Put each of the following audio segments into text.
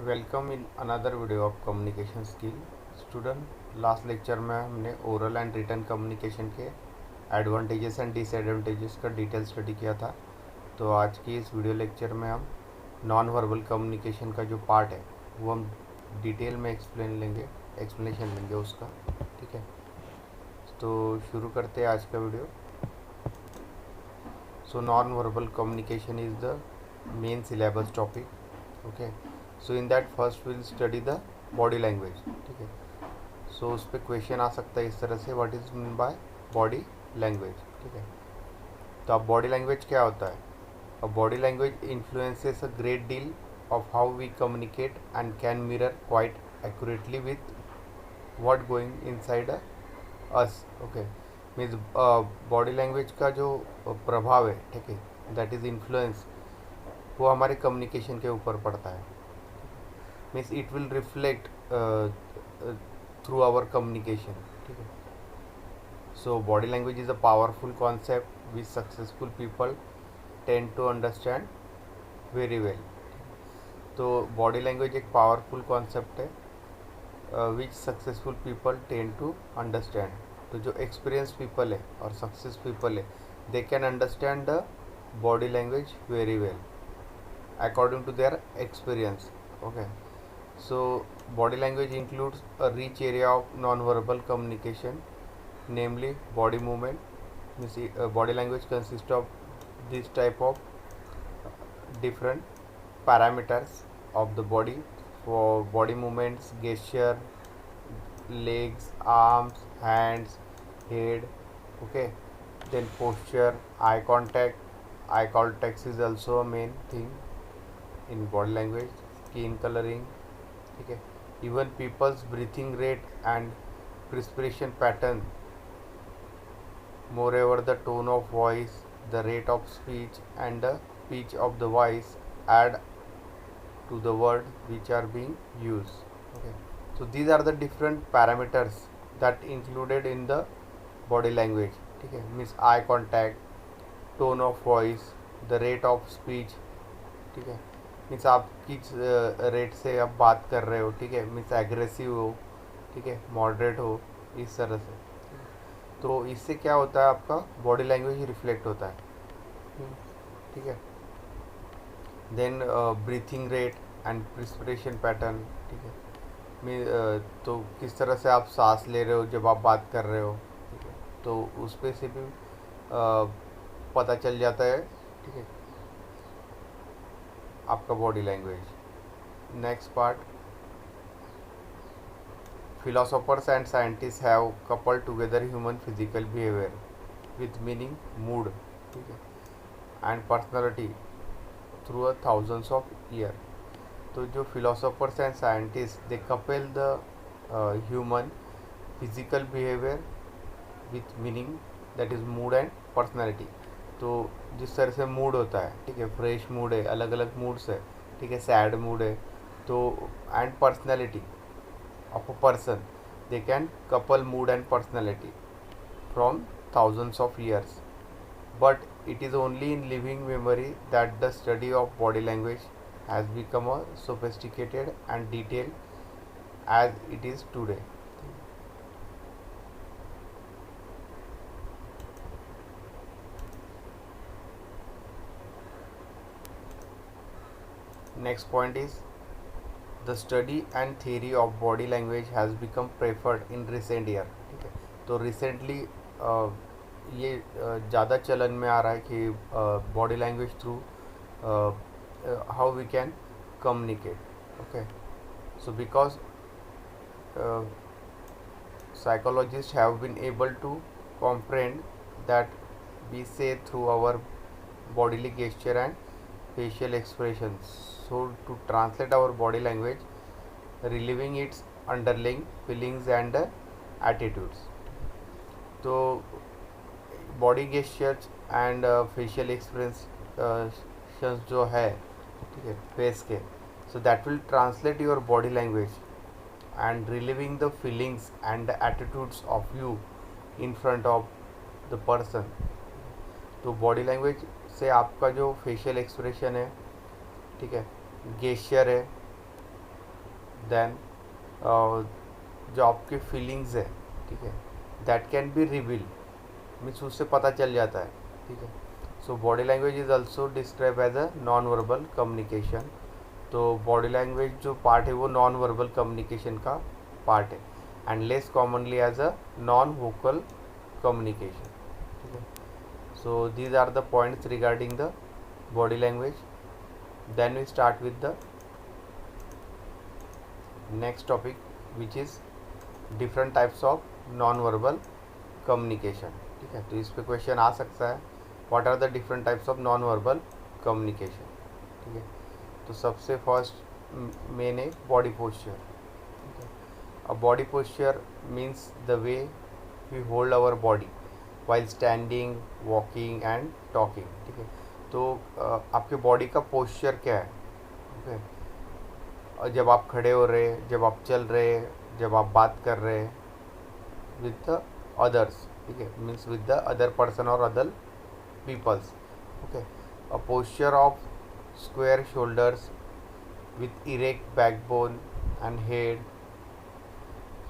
Welcome in another video of communication skill student. Last lecture में हमने oral and written communication के advantages and disadvantages का detail study किया था। तो आज की इस वीडियो लेक्चर में हम नॉन वर्बल कम्युनिकेशन का जो पार्ट है वो हम डिटेल में एक्सप्लेनेशन लेंगे उसका। ठीक है, तो शुरू करते हैं आज का video. So non verbal communication is the main syllabus topic. Okay, so in that first will study the body language. ठीक है, सो उस पर क्वेश्चन आ सकता है इस तरह से, what is mean by body language. ठीक है, तो अब बॉडी लैंग्वेज क्या होता है? अब body language influences a great deal of how we communicate and can mirror quite accurately with what going inside us. Okay, means body language का जो प्रभाव है, ठीक है, दैट इज इन्फ्लुएंस, वो हमारे कम्युनिकेशन के ऊपर पड़ता है। Means it will reflect through our communication. ठीक है, so body language is a powerful concept which successful people tend to understand very well. तो बॉडी लैंग्वेज एक पावरफुल कॉन्सेप्ट है which successful people tend to understand. तो जो experience people है और success people है, they can understand the body language very well according to their experience. Okay, so body language includes a rich area of non-verbal communication, namely body movement. You see, body language consists of this type of different parameters of the body. For body movements, gesture, legs, arms, hands, head. Okay, then posture, eye contact. Eye contact is also a main thing in body language, skin colouring. ठीक है, even people's breathing rate and perspiration pattern, moreover the tone of voice, the rate of speech and the pitch of the voice add to the word which are being use. Okay, so these are the different parameters that included in the body language. ठीक है, means eye contact, tone of voice, the rate of speech. ठीक है, means आप किस rate से आप बात कर रहे हो। ठीक है, मीन्स एग्रेसिव हो, ठीक है, मॉडरेट हो, इस तरह से। तो इससे क्या होता है, आपका बॉडी लैंग्वेज रिफ्लेक्ट होता है। ठीक है, then breathing rate and perspiration pattern. ठीक है, तो किस तरह से आप सांस ले रहे हो जब आप बात कर रहे हो। ठीक है, तो उस पे से भी पता चल जाता है। ठीक है, आपका body language. Next part, philosophers and scientists have coupled together human physical behavior with meaning, mood, ठीक है, and personality through a thousands of year. तो जो philosophers and scientists, they couple the human physical behavior with meaning, that is mood and personality. तो जिस तरह से mood होता है, ठीक है, फ्रेश मूड है, अलग अलग मूड्स है, ठीक है, सैड मूड है, तो and personality of a person, they can couple mood and personality from thousands of years. But it is only in living memory that the study of body language has become a sophisticated and detailed as it is today. Next point is the study and theory of body language has become preferred in recent year. ठीक है, तो recently ये ज़्यादा चलन में आ रहा है कि body language through how we can communicate. Okay, so because psychologists have been able to comprehend that we say through our bodily gesture and facial expressions. So to translate our body language, relieving its underlying feelings and attitudes. तो body gestures and facial expressions जो है, ठीक है, face के, सो that will translate your body language and relieving the feelings and attitudes of you in front of the person. तो body language से आपका जो फेशियल एक्सप्रेशन है, ठीक है, गेस्चर है, देन जो आपके फीलिंग्स है, ठीक है, that can be reveal, means उससे पता चल जाता है, ठीक है। So body language is also describe as a non verbal communication. तो बॉडी लैंग्वेज जो पार्ट है वो नॉन वर्बल कम्युनिकेशन का पार्ट है, and less commonly as a non vocal communication, ठीक है। So these are the points regarding the body language. Then we start with the next topic, which is different types of non-verbal communication. ठीक है, तो इस पे question आ सकता है, what are the different types of non verbal communication. ठीक है, तो सबसे फर्स्ट मेन है बॉडी पोस्चर. ठीक है, अब body posture means the way we hold our body while standing, walking and talking. ठीक है, तो आपके बॉडी का पोस्चर क्या है. ओके, और जब आप खड़े हो रहे, जब आप चल रहे, जब आप बात कर रहे विद द अदर्स, ठीक है, means with the other person और other peoples. Okay, a posture of square shoulders with erect backbone and head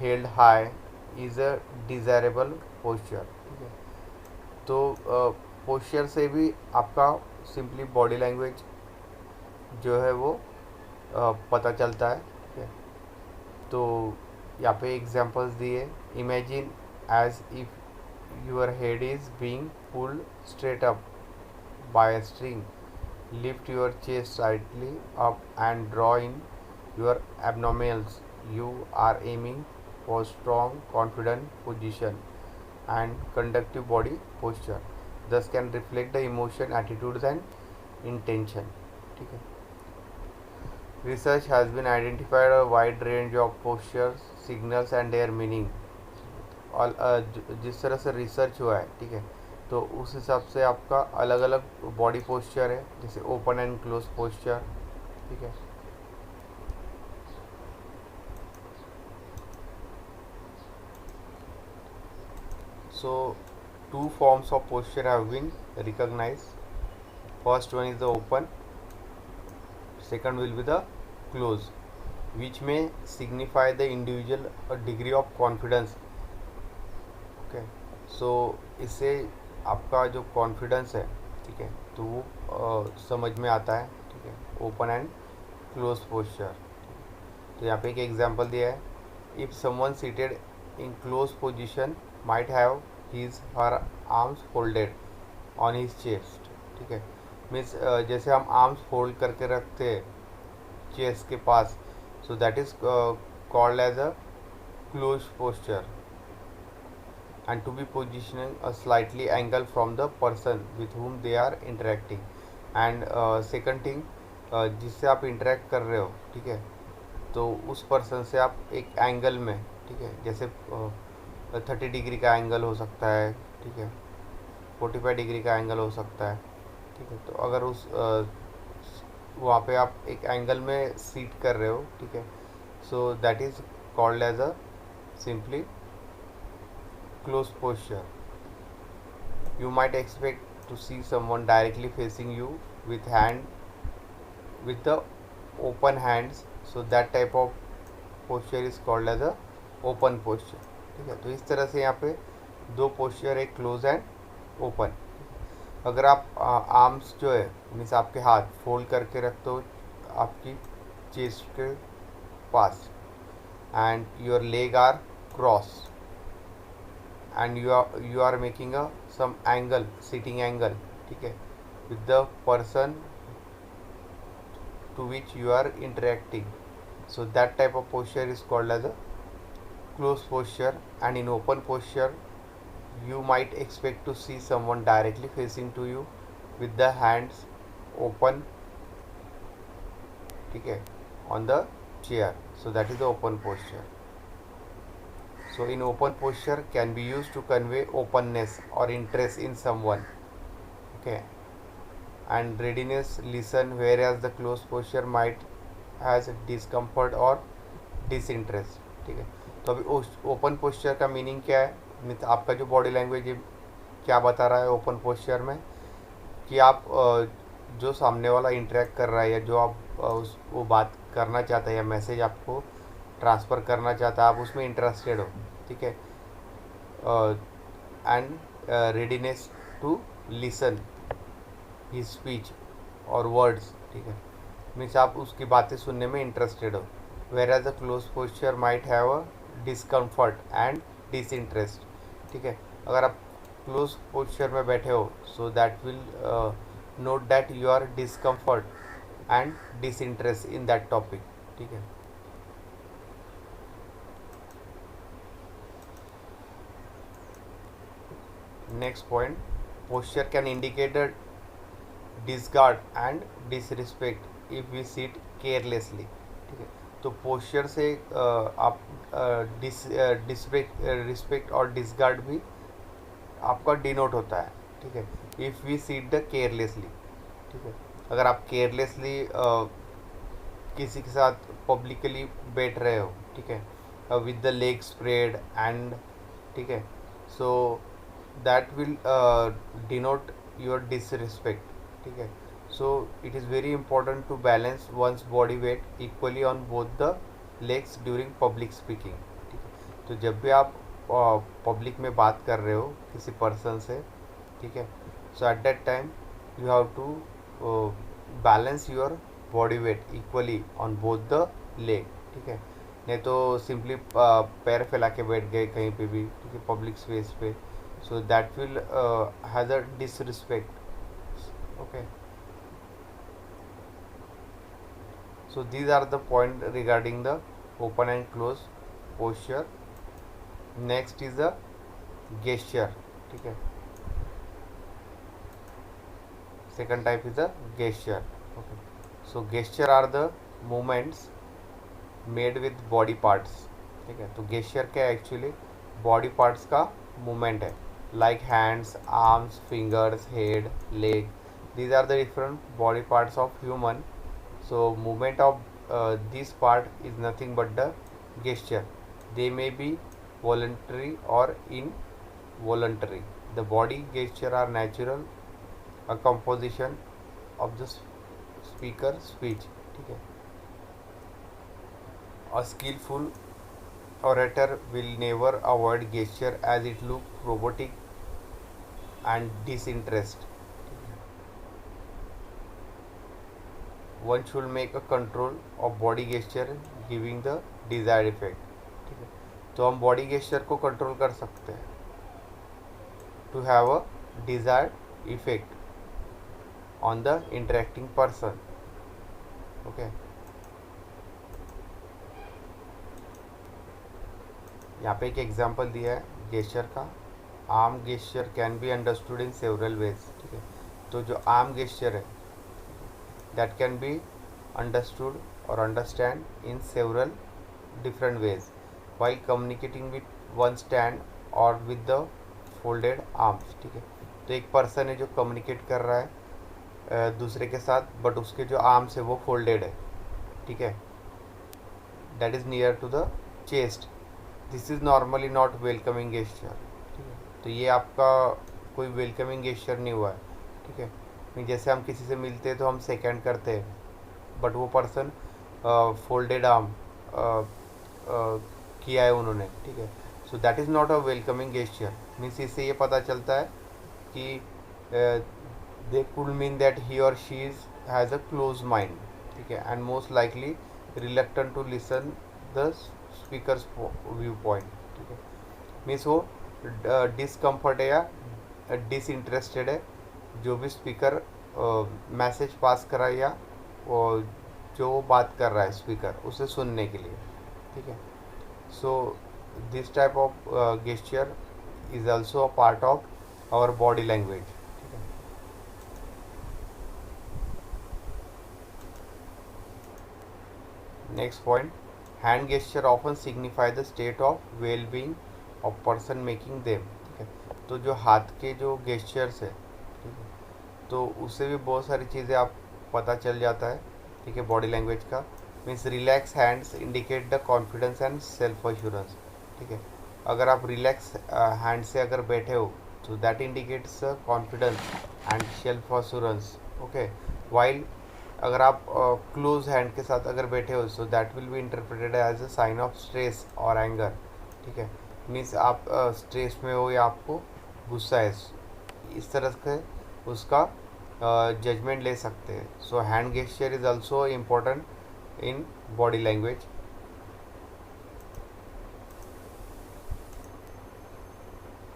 held high is a desirable posture. ठीक है, तो पोस्चर से भी आपका सिंपली बॉडी लैंग्वेज जो है वो पता चलता है. ठीक है, तो यहाँ पे एग्जांपल्स दिए. Imagine as if your head is being pulled straight up by a string. Lift your chest slightly up and draw in your abdominals. You are aiming for strong, confident position and conductive body posture. Thus can reflect the emotion, attitudes and intention. ठीक है. Research has been identified a wide range of postures, signals and their meaning. और जिस तरह से research हुआ है, ठीक है, तो उस हिसाब से आपका अलग अलग बॉडी पोस्चर है, जैसे ओपन एंड क्लोज पोस्चर. ठीक है, so two forms of posture have been recognised. First one is the open, second will be the close, which may signify the individual degree of confidence. Okay, so इससे आपका जो confidence है, ठीक है, तो वो समझ में आता है. ठीक है, ओपन एंड क्लोज पोस्चर. तो यहाँ पे एक एग्जांपल दिया है. If someone seated in close position might have his her arms folded on his chest. ठीक है, मीन्स जैसे हम आर्म्स फोल्ड करके रखते हैं चेस्ट के पास, so that is called as a close posture. And to be positioning a slightly angle from the person with whom they are interacting. And second thing, जिससे आप इंटरेक्ट कर रहे हो, ठीक है, तो उस पर्सन से आप एक एंगल में, ठीक है, जैसे 30 डिग्री का एंगल हो सकता है, ठीक है, 45 डिग्री का एंगल हो सकता है. ठीक है, तो अगर उस वहाँ पे आप एक एंगल में सीट कर रहे हो, ठीक है, so that is called as a simply close posture. You might expect to see someone directly facing you with the open hands, so that type of posture is called as a open posture. ठीक है, तो इस तरह से यहाँ पे दो posture है, क्लोज एंड ओपन. अगर आप आर्म्स जो है मीन्स आपके हाथ फोल्ड करके रखते हो आपकी चेस्ट के पास, and your leg are cross, and you are making a some angle, sitting angle, ठीक है, with the person to which you are interacting, so that type of posture is called as a close posture. And in open posture you might expect to see someone directly facing to you with the hands open, ठीक है, on the chair, so that is the open posture. So in open posture can be used to convey openness or interest in someone, okay, and readiness listen, whereas the closed posture might has discomfort or disinterest. ठीक है, तो अभी open posture का meaning क्या है, means आपका जो body language क्या बता रहा है ओपन पोस्चर में, कि आप जो सामने वाला इंटरेक्ट कर रहा है या जो आप वो बात करना चाहते हैं या मैसेज आपको ट्रांसफ़र करना चाहता है, आप उसमें इंटरेस्टेड हो, ठीक है। And readiness to listen he speech और वर्ड्स, ठीक है, मीन्स आप उसकी बातें सुनने में इंटरेस्टेड हो। Whereas a close posture might have a discomfort and disinterest, ठीक है। अगर आप क्लोज पोस्चर में बैठे हो, so that will note that you are discomfort and disinterest in that topic, ठीक है। Next point, posture can indicate the disregard and disrespect if we seat carelessly, ठीक है। तो पोस्चर से आप रिस्पेक्ट और डिसगार्ड भी आपका डिनोट होता है, ठीक है। If we seat the carelessly, ठीक है, अगर आप केयरलेसली किसी के साथ पब्लिकली बैठ रहे हो, ठीक है, with the leg spread and, ठीक है, so that will denote your disrespect, ठीक है। So it is very important to balance one's body weight equally on both the legs during public speaking, ठीक है। तो जब भी आप पब्लिक में बात कर रहे हो किसी पर्सन से, ठीक है, so at that time you have to balance your body weight equally on both the leg, ठीक है। नहीं तो सिंपली पैर फैला के बैठ गए कहीं पे भी, ठीक है, पब्लिक स्पेस पे, सो that will has a disrespect, okay. So these are the point regarding the open and close posture. Next is the gesture, ठीक है। Second type is the gesture, okay. So gesture are the movements made with body parts, ठीक है। तो gesture क्या है, actually body parts का movement है, like hands, arms, fingers, head, leg. These are the different body parts of human. So movement of this part is nothing but the gesture. They may be voluntary or involuntary. The body gesture are natural, a composition of the speaker speech, ठीक है। A skillful orator will never avoid gesture as it look robotic and disinterest. One should make a control of body gesture giving the desired effect, ठीक है। तो हम body gesture को control कर सकते हैं to have a desired effect on the interacting person, okay. यहाँ पे एक एग्जांपल दिया है गेस्चर का। Arm gesture can be understood in several ways, ठीक है। तो जो आर्म गेस्चर है, that can be understood or understand in several different ways while communicating with one's hand or with the folded arms, ठीक है। तो एक पर्सन है जो कम्युनिकेट कर रहा है दूसरे के साथ, बट उसके जो आर्म्स है वो फोल्डेड है, ठीक है, that is near to the chest. This is normally not welcoming gesture, ठीक है। तो ये आपका कोई वेलकमिंग गेस्चर नहीं हुआ है, ठीक है। जैसे हम किसी से मिलते हैं तो हम सेकेंड करते हैं, बट वो पर्सन फोल्डेड आर्म किया है उन्होंने, ठीक है। So that is not a welcoming gesture. Means इससे ये पता चलता है कि they could mean that he और she is has a close mind, ठीक है, and most likely reluctant to listen the speaker's viewpoint, ठीक है। मीन्स वो डिसकम्फर्ट है या डिसइंटरेस्टेड है जो भी स्पीकर मैसेज पास कर रहा है या जो बात कर रहा है स्पीकर उसे सुनने के लिए, ठीक है। So this type of gesture is also a part of our body language, ठीक है। Next point, hand gesture often signify the state of well being of person making them, ठीक है। तो जो हाथ के जो गेस्चर्स है, तो उससे भी बहुत सारी चीज़ें आप पता चल जाता है, ठीक है, बॉडी लैंग्वेज का। Means relax hands indicate the confidence and self assurance, ठीक है। अगर आप रिलैक्स हैंड से अगर बैठे हो तो that indicates confidence and self assurance, okay. While अगर आप क्लोज हैंड के साथ अगर बैठे हो so that will be interpreted as a sign of stress और एंगर, ठीक है, मीन्स आप स्ट्रेस में हो या आपको गुस्सा है, इस तरह से उसका जजमेंट ले सकते हैं. सो hand gesture is also important in body language.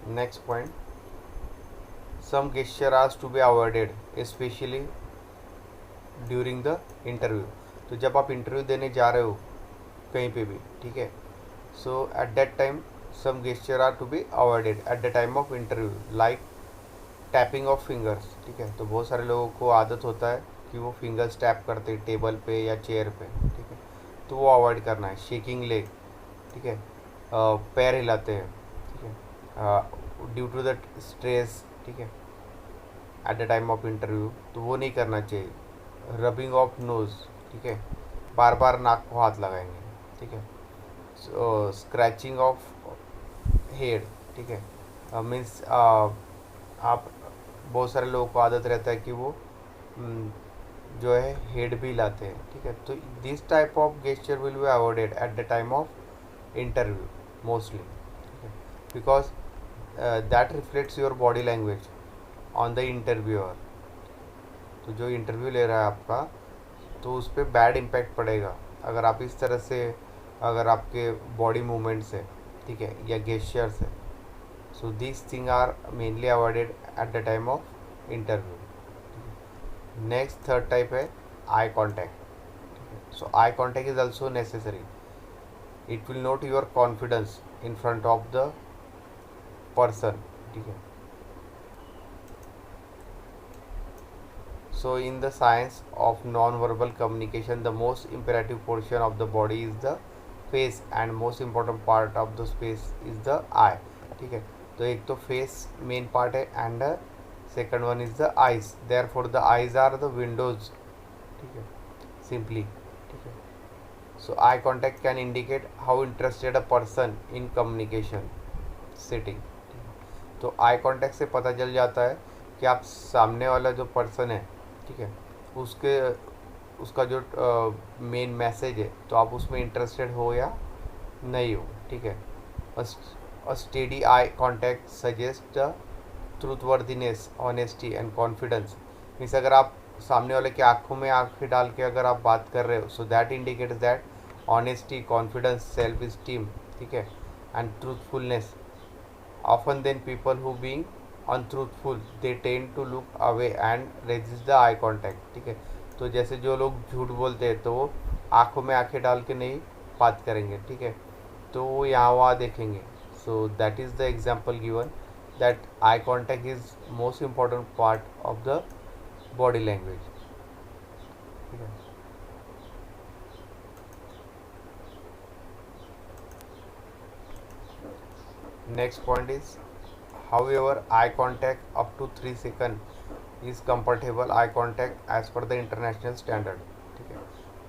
Next point, some gesture are to be avoided especially during the interview. तो जब आप इंटरव्यू देने जा रहे हो कहीं पे भी, ठीक है, so at that time some gesture are to be avoided at the time of interview, like tapping of fingers, ठीक है. तो बहुत सारे लोगों को आदत होता है कि वो फिंगर्स टैप करते हैं टेबल पे या चेयर पे, ठीक है, तो वो अवॉइड करना है. शेकिंग लेग, ठीक है, पैर हिलाते हैं, ठीक है, ड्यू टू द स्ट्रेस, ठीक है, eight the time of interview, तो वो नहीं करना चाहिए. रबिंग ऑफ नोज़, ठीक है, बार बार नाक को हाथ लगाएंगे, ठीक है. स्क्रैचिंग ऑफ हेड, ठीक है, मीन्स आप बहुत सारे लोगों को आदत रहता है कि वो जो है हेड भी हिलाते हैं, ठीक है. तो this type of gesture will be avoided at the time of interview mostly, ठीक है, because that reflects your body language on the interviewer. तो जो इंटरव्यू ले रहा है आपका, तो उस पर बैड इम्पैक्ट पड़ेगा अगर आप इस तरह से, अगर आपके बॉडी मूवमेंट्स है, ठीक है, या गेस्चर्स है. So this thing are mainly avoided at the time of interview. Next third type है eye contact. So eye contact is also necessary. It will note your confidence in front of the person, ठीक है. So in the science of non-verbal communication, the most imperative portion of the body is the face and most important part of the space is the eye, ठीक है. तो एक तो face main part है and second one is the eyes. Therefore the eyes are the windows, ठीक है, simply, ठीक है. So eye contact can indicate how interested a person in communication sitting. तो आई कॉन्टैक्ट से पता चल जाता है कि आप सामने वाला जो पर्सन है, ठीक है, उसका जो मेन मैसेज है, तो आप उसमें इंटरेस्टेड हो या नहीं हो, ठीक है. A steady eye contact suggest the trustworthiness, honesty and confidence. Means अगर आप सामने वाले की आंखों में आंखें डाल के अगर आप बात कर रहे हो, so that indicates that honesty, confidence, self esteem, ठीक है, and truthfulness. Often then people who being untruthful they tend to look away and resist the eye contact, ठीक है. तो जैसे जो लोग झूठ बोलते हैं तो वो आँखों में आँखें डाल के नहीं बात करेंगे, ठीक है, तो वो यहाँ वहाँ देखेंगे. सो that is the example given that eye contact is most important part of the body language, ठीक है. Next point is, however, eye contact up to 3 seconds is comfortable eye contact as per the international standard, ठीक है.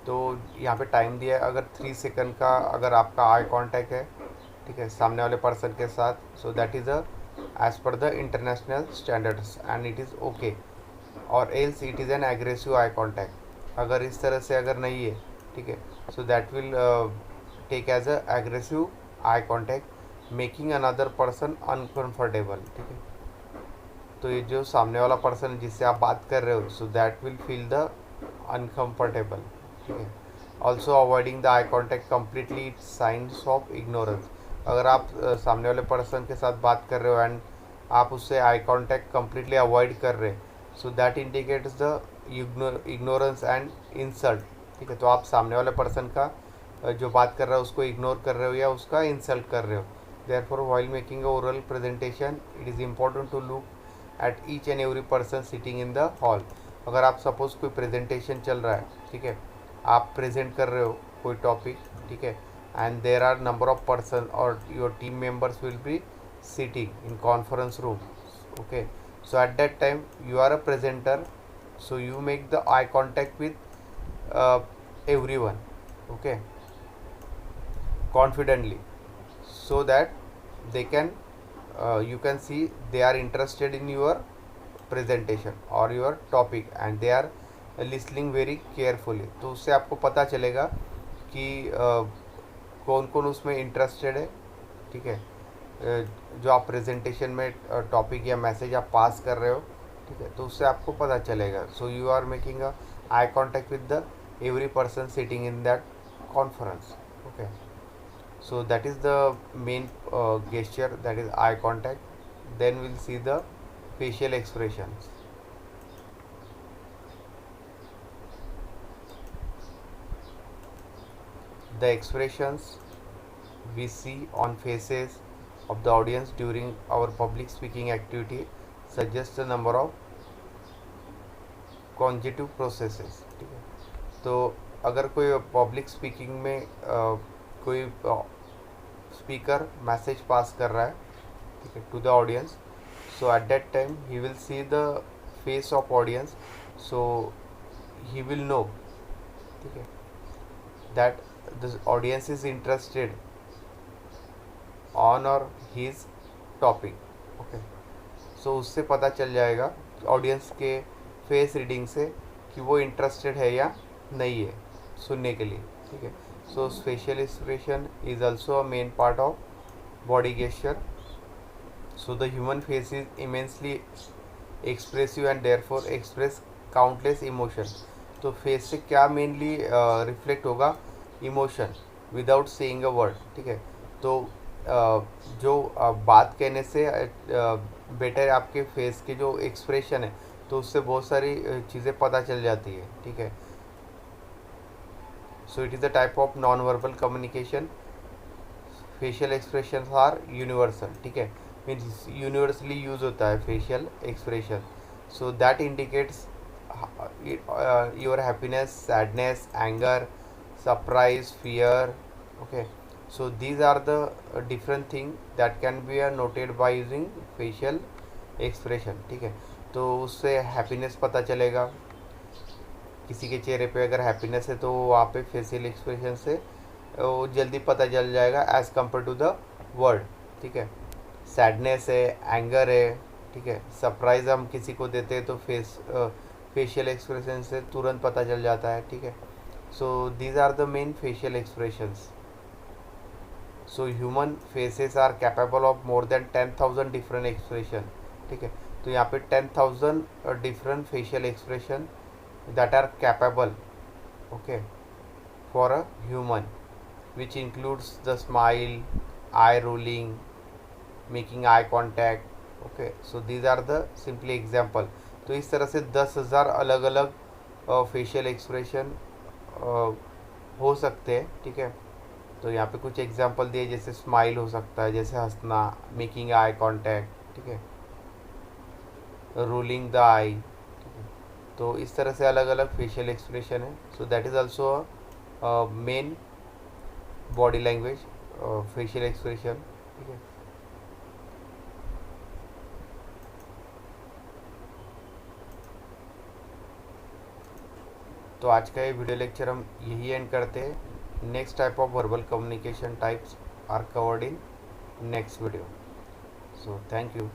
तो यहाँ पे time दिया है, अगर 3 सेकंड का अगर आपका आई कांटेक्ट है, ठीक है, सामने वाले पर्सन के साथ, so that is as per the international standards and it is okay. और else it is an aggressive eye contact. अगर इस तरह से अगर नहीं है, ठीक है, so that will take as a aggressive eye contact making another person uncomfortable, ठीक है. तो ये जो सामने वाला पर्सन जिससे आप बात कर रहे हो, so that will feel the uncomfortable, ठीक है. Also avoiding the eye contact completely it's science of ignorance. अगर आप सामने वाले पर्सन के साथ बात कर रहे हो एंड आप उससे आई कॉन्टैक्ट कम्प्लीटली अवॉइड कर रहे, सो that indicates the ignorance and insult, ठीक है. तो आप सामने वाले पर्सन का जो बात कर रहा है उसको इग्नोर कर रहे हो या उसका इंसल्ट कर रहे हो. Therefore, while making a oral presentation, it is important to look at each and every person sitting in the hall. अगर आप सपोज कोई प्रेजेंटेशन चल रहा है, ठीक है, आप प्रेजेंट कर रहे हो कोई टॉपिक, ठीक है, and there are number of person और your team members will be sitting in conference room, okay. So at that time you are a presenter, so you make the eye contact with everyone, okay, confidently, so that they can you can see they are interested in your presentation or your topic and they are listening very carefully. तो उससे आपको पता चलेगा कि कौन कौन उसमें interested है, ठीक है। जो आप प्रेजेंटेशन में टॉपिक या मैसेज आप पास कर रहे हो, ठीक है, तो उससे आपको पता चलेगा। So you are making a eye contact with the every person sitting in that conference, okay. So that is the main gesture, that is eye contact. Then we'll see the facial expressions. The expressions we see on faces of the audience during our public speaking activity suggest a number of cognitive processes, ठीक है। तो अगर कोई public speaking में कोई speaker message pass कर रहा है, ठीक है, to the audience, so at that time he will see the face of audience, so he will know, ठीक है, that the audience is interested on or his topic, okay। so उससे पता चल जाएगा ऑडियंस के फेस रीडिंग से कि वो इंटरेस्टेड है या नहीं है सुनने के लिए, ठीक है। So facial expression is also a main part of body gesture. So the human face is immensely expressive and therefore express countless emotion। तो फेस से क्या मेनली रिफ्लेक्ट होगा? Emotion without saying a word, ठीक है। तो जो बात कहने से बेटर आपके फेस के जो एक्सप्रेशन है, तो उससे बहुत सारी चीज़ें पता चल जाती है, ठीक है। So it is a type of non verbal communication. Facial expression are universal, ठीक है, मीन्स यूनिवर्सली यूज होता है facial expression. So that indicates your happiness, sadness, anger, surprise, fear, okay. So these are the different thing that can be noted by using facial expression, ठीक है। तो उससे happiness पता चलेगा, किसी के चेहरे पे अगर हैप्पीनेस है तो वहाँ पे फेशियल एक्सप्रेशन से वो जल्दी पता चल जाएगा as compare to the word, ठीक है। सैडनेस है, एंगर है, ठीक है, सरप्राइज़ हम किसी को देते हैं तो फेशियल एक्सप्रेशन से तुरंत पता चल जाता है, ठीक है। So these are the main facial expressions. So human faces are capable of more than 10,000 different expression, ठीक है। तो यहाँ पे 10,000 different facial expression that are capable, okay, for a human, which includes the smile, eye rolling, making eye contact, okay। so these are the simply example। तो इस तरह से 10,000 अलग अलग फेशियल एक्सप्रेशन हो सकते हैं, ठीक है। तो यहाँ पे कुछ एग्जांपल दिए, जैसे स्माइल हो सकता है, जैसे हंसना, मेकिंग आई कॉन्टैक्ट, ठीक है, रोलिंग द आई, ठीक है। तो इस तरह से अलग अलग फेशियल एक्सप्रेशन है। So that is also main body language facial expression, ठीक है। तो आज का ये वीडियो लेक्चर हम यही एंड करते हैं। Next type of verbal communication types are covered in next video. So thank you.